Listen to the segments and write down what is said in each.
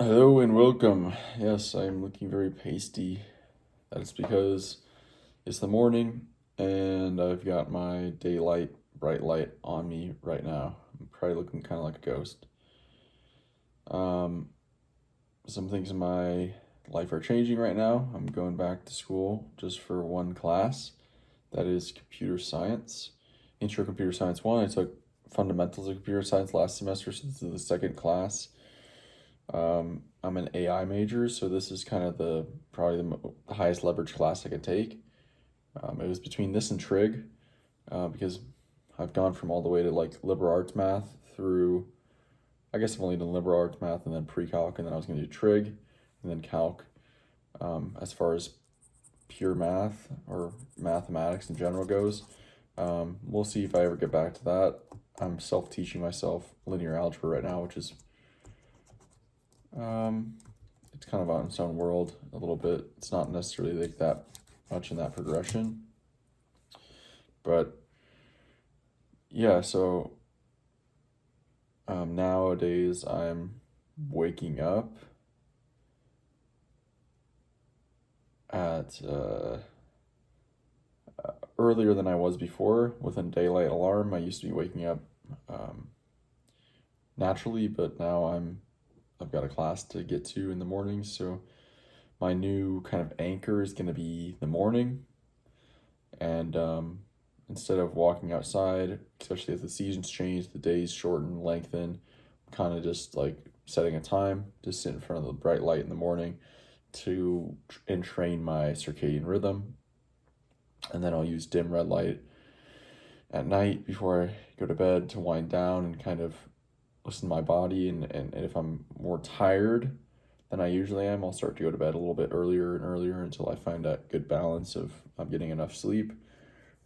Hello and welcome. Yes, I'm looking very pasty. That's because it's the morning and I've got my daylight bright light on me right now. I'm probably looking kind of like a ghost. Um, some things in my life are changing right now. I'm going back to school just for one class. That is computer science. Intro Computer Science 1. I took fundamentals of computer science last semester, so this is the second class. I'm an AI major, so this is kind of the probably the highest leverage class I could take. It was between this and trig, because I've gone from all the way to like liberal arts math through. I guess I've only done liberal arts math and then pre-calc, and then I was going to do trig and then calc. As far as pure math or mathematics in general goes, we'll see if I ever get back to that. I'm self-teaching myself linear algebra right now, which is Um, it's kind of on its own world a little bit. It's not necessarily like that much in that progression. But yeah, so nowadays I'm waking up at earlier than I was before with a daylight alarm. I used to be waking up um, naturally, but now I've got a class to get to in the morning, so my new kind of anchor is going to be the morning. And instead of walking outside, especially as the seasons change, the days shorten, lengthen, kind of just like setting a time to sit in front of the bright light in the morning to entrain my circadian rhythm. And then I'll use dim red light at night before I go to bed to wind down and kind of listen to my body. And if I'm more tired than I usually am, I'll start to go to bed a little bit earlier and earlier until I find that good balance of I'm getting enough sleep.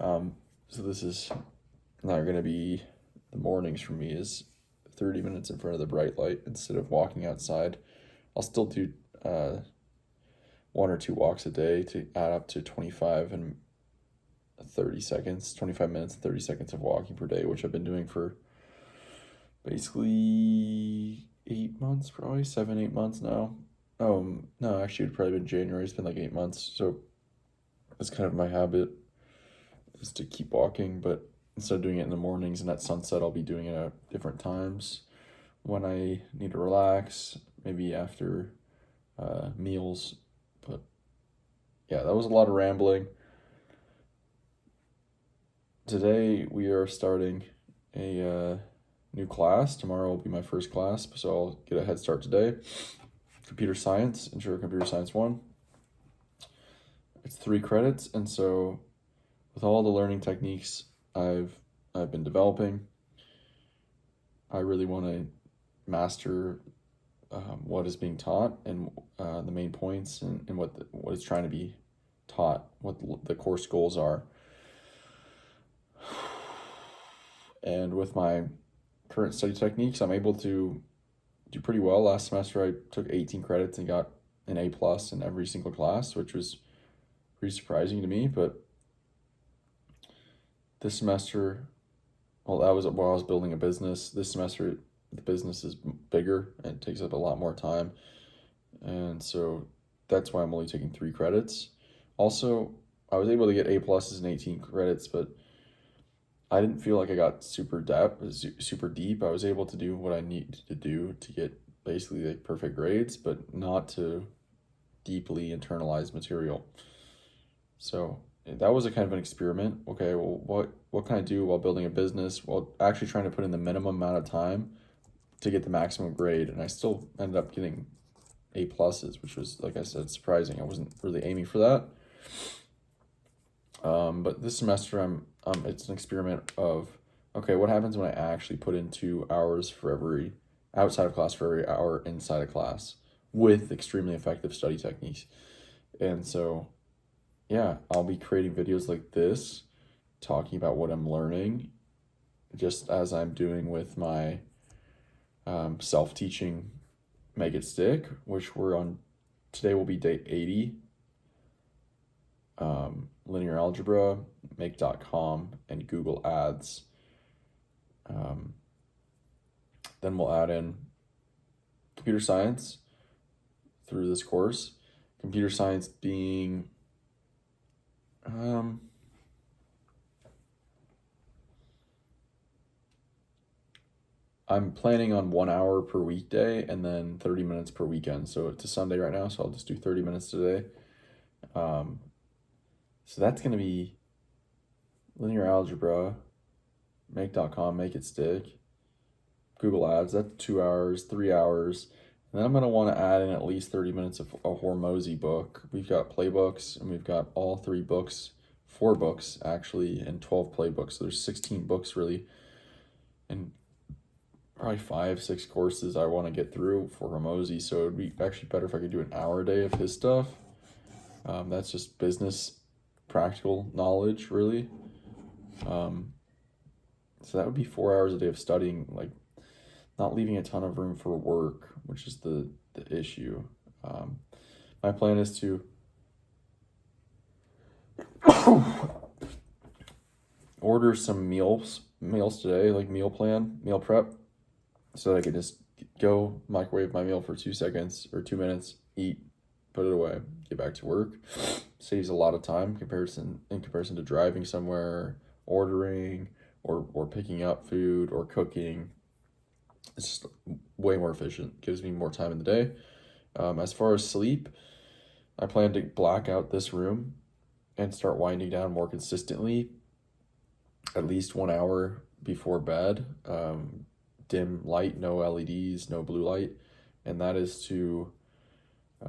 So this is not going to be the mornings for me is 30 minutes in front of the bright light instead of walking outside. I'll still do one or two walks a day to add up to 25 and 30 seconds, 25 minutes, 30 seconds of walking per day, which I've been doing for basically 8 months, probably 7, 8 months now. No, actually, it'd probably been January. It's been like 8 months. So that's kind of my habit is to keep walking, but instead of doing it in the mornings and at sunset, I'll be doing it at different times when I need to relax, maybe after meals. But yeah, that was a lot of rambling. Today we are starting a new class. Tomorrow will be my first class, so I'll get a head start today. Computer Science, Intro to Computer Science 1. It's 3 credits, and so with all the learning techniques I've been developing, I really want to master what is being taught and the main points and what is trying to be taught, what the course goals are. And with my current study techniques, I'm able to do pretty well. Last semester, I took 18 credits and got an A plus in every single class, which was pretty surprising to me. But this semester, well, that was while I was building a business. This semester, the business is bigger and it takes up a lot more time. And so that's why I'm only taking 3 credits. Also, I was able to get A pluses in 18 credits, but I didn't feel like I got super deep. I was able to do what I needed to do to get basically like perfect grades, but not to deeply internalize material. So that was a kind of an experiment. Okay, well, what can I do while building a business while actually trying to put in the minimum amount of time to get the maximum grade? And I still ended up getting A pluses, which was, like I said, surprising. I wasn't really aiming for that. But this semester, it's an experiment of, okay, what happens when I actually put in 2 hours for every outside of class for every hour inside of class with extremely effective study techniques. And so, yeah, I'll be creating videos like this, talking about what I'm learning, just as I'm doing with my self-teaching Make It Stick, which we're on today will be day 80. Linear algebra, make.com, and Google Ads. Then we'll add in computer science, through this course. Computer science being I'm planning on 1 hour per weekday and then 30 minutes per weekend. So it's a Sunday right now, so I'll just do 30 minutes today. So that's going to be linear algebra, make.com, make it stick, Google Ads, that's 2 hours, 3 hours. And then I'm going to want to add in at least 30 minutes of a Hormozy book. We've got playbooks, and we've got all 3 books, 4 books actually, and 12 playbooks. So there's 16 books really, and probably 5-6 courses I want to get through for Hormozy. So it'd be actually better if I could do an hour a day of his stuff. That's just business, practical knowledge really. So that would be 4 hours a day of studying, like not leaving a ton of room for work, which is the issue. My plan is to order some meals today, like meal prep, so that I could just go microwave my meal for 2 seconds or 2 minutes, eat, put it away, get back to work. Saves a lot of time in comparison to driving somewhere, ordering, or picking up food or cooking. It's just way more efficient, gives me more time in the day. As far as sleep, I plan to black out this room and start winding down more consistently, at least 1 hour before bed. Dim light, no LEDs, no blue light, and that is to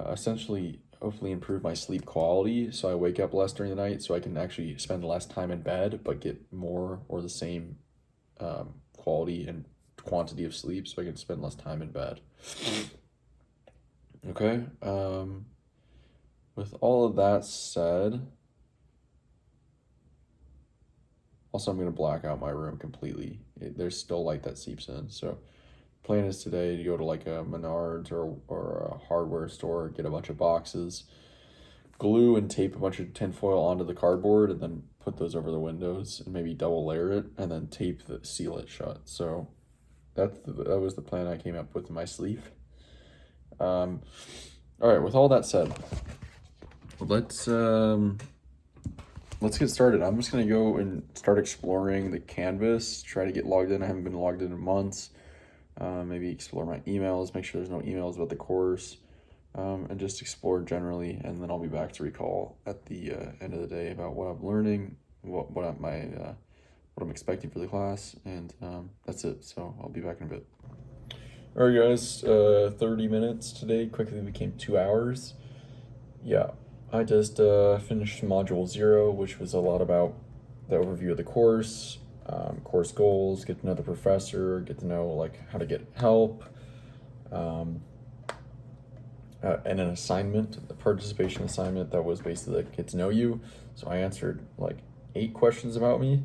essentially hopefully improve my sleep quality, so I wake up less during the night, so I can actually spend less time in bed but get more or the same quality and quantity of sleep, so I can spend less time in bed. Okay, with all of that said, also I'm going to black out my room completely. There's still light that seeps in, so plan is today to go to like a Menards or a hardware store, get a bunch of boxes, glue and tape a bunch of tinfoil onto the cardboard, and then put those over the windows and maybe double layer it, and then seal it shut. So that was the plan I came up with in my sleep. All right, with all that said, let's get started. I'm just gonna go and start exploring the Canvas, try to get logged in. I haven't been logged in months. Maybe explore my emails, make sure there's no emails about the course, and just explore generally. And then I'll be back to recall at the end of the day about what I'm learning, what I'm expecting for the class, and that's it. So I'll be back in a bit. All right, guys. 30 minutes today quickly became 2 hours. Yeah, I just finished Module 0, which was a lot about the overview of the course. Course goals, get to know the professor, get to know like how to get help, and an assignment, the participation assignment that was basically like get to know you. So I answered like 8 questions about me.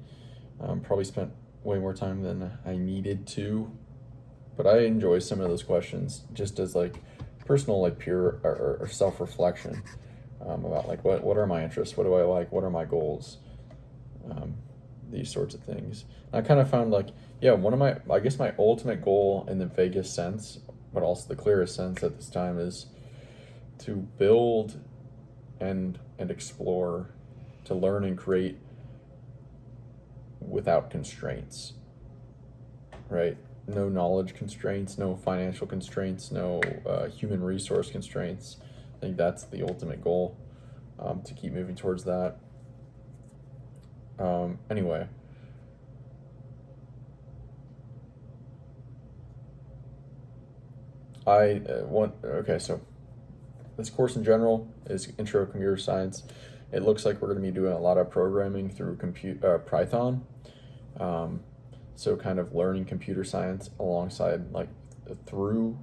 Probably spent way more time than I needed to, but I enjoy some of those questions just as like personal, like pure or self-reflection about like what are my interests, what do I like, what are my goals. These sorts of things. And I kind of found like, yeah, I guess my ultimate goal in the vaguest sense, but also the clearest sense at this time, is to build and explore, to learn and create without constraints, right? No knowledge constraints, no financial constraints, no human resource constraints. I think that's the ultimate goal, to keep moving towards that. Anyway, so this course in general is Intro to Computer Science. It looks like we're going to be doing a lot of programming through Python. So kind of learning computer science alongside like through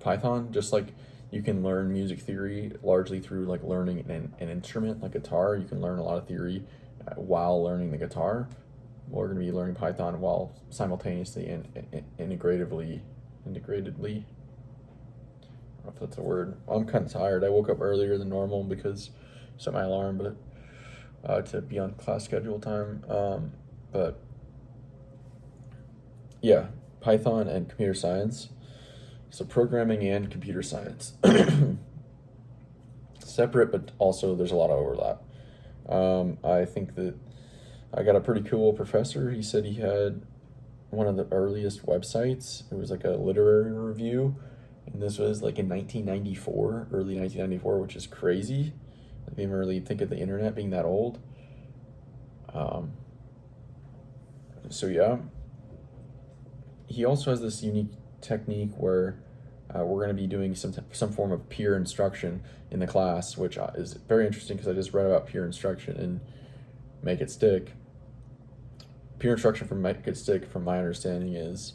Python, just like you can learn music theory largely through like learning an instrument like guitar. You can learn a lot of theory while learning the guitar. We're going to be learning Python while simultaneously and integratedly. I don't know if that's a word. I'm kind of tired. I woke up earlier than normal because I set my alarm, but to be on class schedule time. But yeah, Python and computer science. So programming and computer science. Separate, but also there's a lot of overlap. I think that I got a pretty cool professor. He said he had one of the earliest websites. It was like a literary review, and this was like in 1994, early 1994, which is crazy. I didn't even really think of the internet being that old. Um, so yeah, he also has this unique technique where we're going to be doing some form of peer instruction in the class, which is very interesting because I just read about peer instruction in Make It Stick. Peer instruction from Make It Stick, from my understanding, is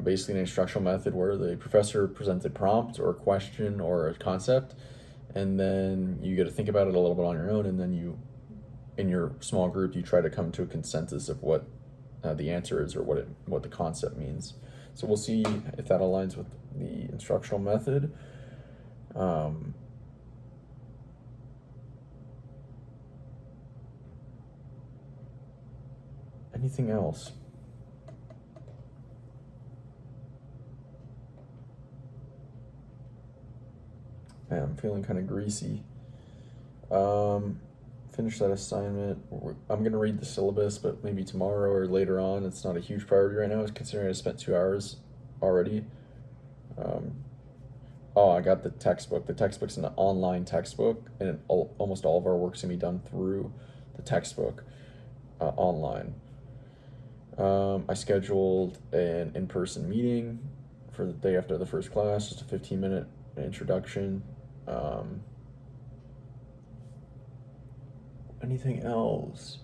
basically an instructional method where the professor presents a prompt or a question or a concept, and then you get to think about it a little bit on your own, and then you, in your small group, you try to come to a consensus of what the answer is or what the concept means. So we'll see if that aligns with the instructional method. Anything else? Man, I'm feeling kind of greasy. Finish that assignment. I'm gonna read the syllabus, but maybe tomorrow or later on. It's not a huge priority right now, considering I spent 2 hours already. Oh, I got the textbook. The textbook's an online textbook, and almost all of our work's gonna be done through the textbook online. I scheduled an in-person meeting for the day after the first class, just a 15-minute introduction. Anything else?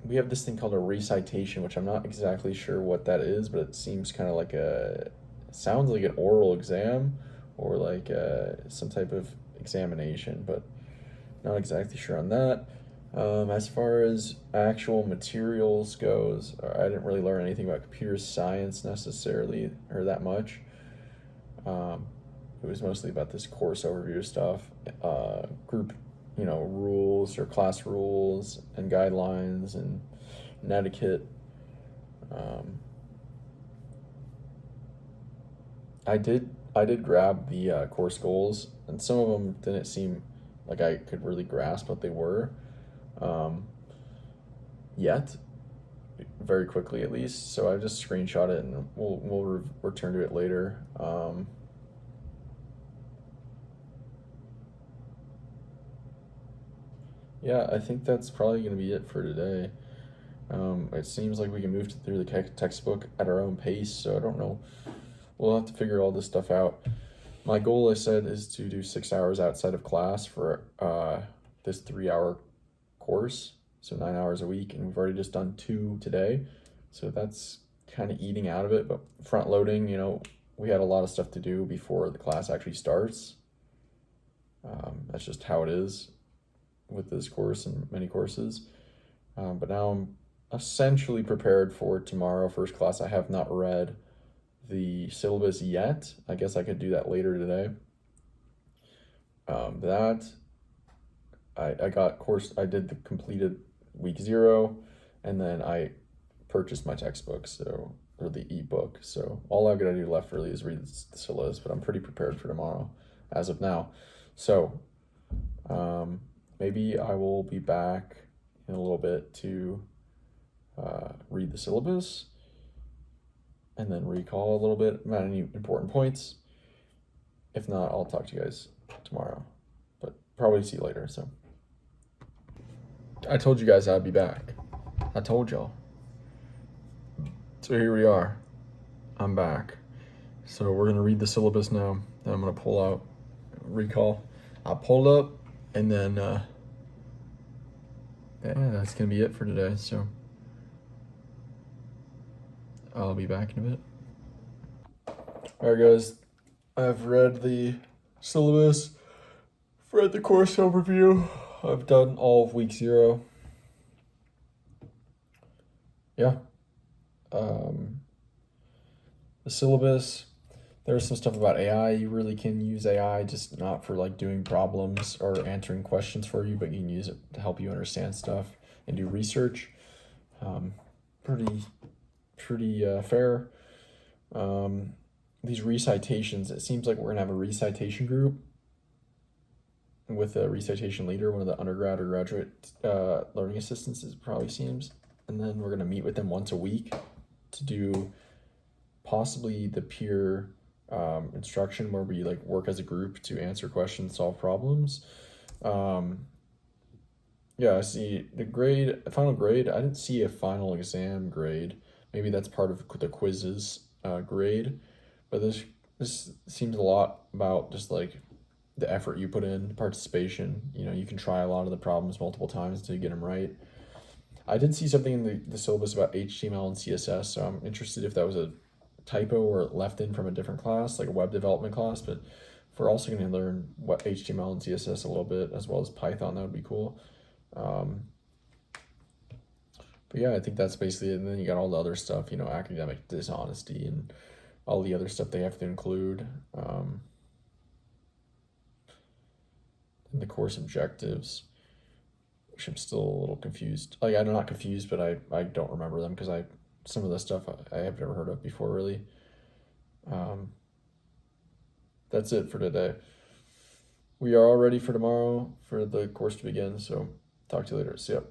We have this thing called a recitation, which I'm not exactly sure what that is, but it seems kind of like sounds like an oral exam or like some type of examination, but not exactly sure on that. As far as actual materials goes, I didn't really learn anything about computer science necessarily, or that much. It was mostly about this course overview stuff, group, rules or class rules and guidelines and etiquette. I did grab the course goals, and some of them didn't seem like I could really grasp what they were, yet, very quickly at least. So I just screenshot it, and we'll return to it later. Yeah, I think that's probably going to be it for today. It seems like we can move through the textbook at our own pace, so I don't know. We'll have to figure all this stuff out. My goal, I said, is to do 6 hours outside of class for this 3-hour course, so 9 hours a week, and we've already just done 2 today, so that's kind of eating out of it. But front loading, we had a lot of stuff to do before the class actually starts. That's just how it is with this course and many courses. But now I'm essentially prepared for tomorrow, first class. I have not read the syllabus yet. I guess I could do that later today. I did the completed week 0, and then I purchased my textbook, or the ebook. So all I've got to do left really is read the syllabus, but I'm pretty prepared for tomorrow as of now. So maybe I will be back in a little bit to read the syllabus and then recall a little bit about any important points. If not, I'll talk to you guys tomorrow, but probably see you later. So I told you guys I'd be back. I told y'all. So here we are. I'm back. So we're gonna read the syllabus now. Then I'm gonna pull out recall. I'll pull up, and then that's gonna be it for today. So I'll be back in a bit. Alright guys, I've read the syllabus, read the course overview. I've done all of week 0. Yeah. The syllabus, there's some stuff about AI. You really can use AI, just not for like doing problems or answering questions for you, but you can use it to help you understand stuff and do research. Pretty fair. These recitations, it seems like we're gonna have a recitation group with a recitation leader, one of the undergrad or graduate learning assistants, it probably seems. And then we're gonna meet with them once a week to do possibly the peer instruction where we like work as a group to answer questions, solve problems. Um, yeah, I see the grade, final grade. I didn't see a final exam grade. Maybe that's part of the quizzes grade, but this seems a lot about just like the effort you put in, participation. You know, you can try a lot of the problems multiple times until you get them right. I did see something in the syllabus about HTML and CSS, so I'm interested if that was a typo or left in from a different class, like a web development class. But if we're also going to learn what HTML and CSS a little bit, as well as Python, that would be cool. Um, but yeah, I think that's basically it. And then you got all the other stuff, you know, academic dishonesty and all the other stuff they have to include. In the course objectives, which I'm still a little confused. Like I'm not confused, but I don't remember them because some of the stuff I have never heard of before really. Um, that's it for today. We are all ready for tomorrow for the course to begin. So talk to you later. See ya.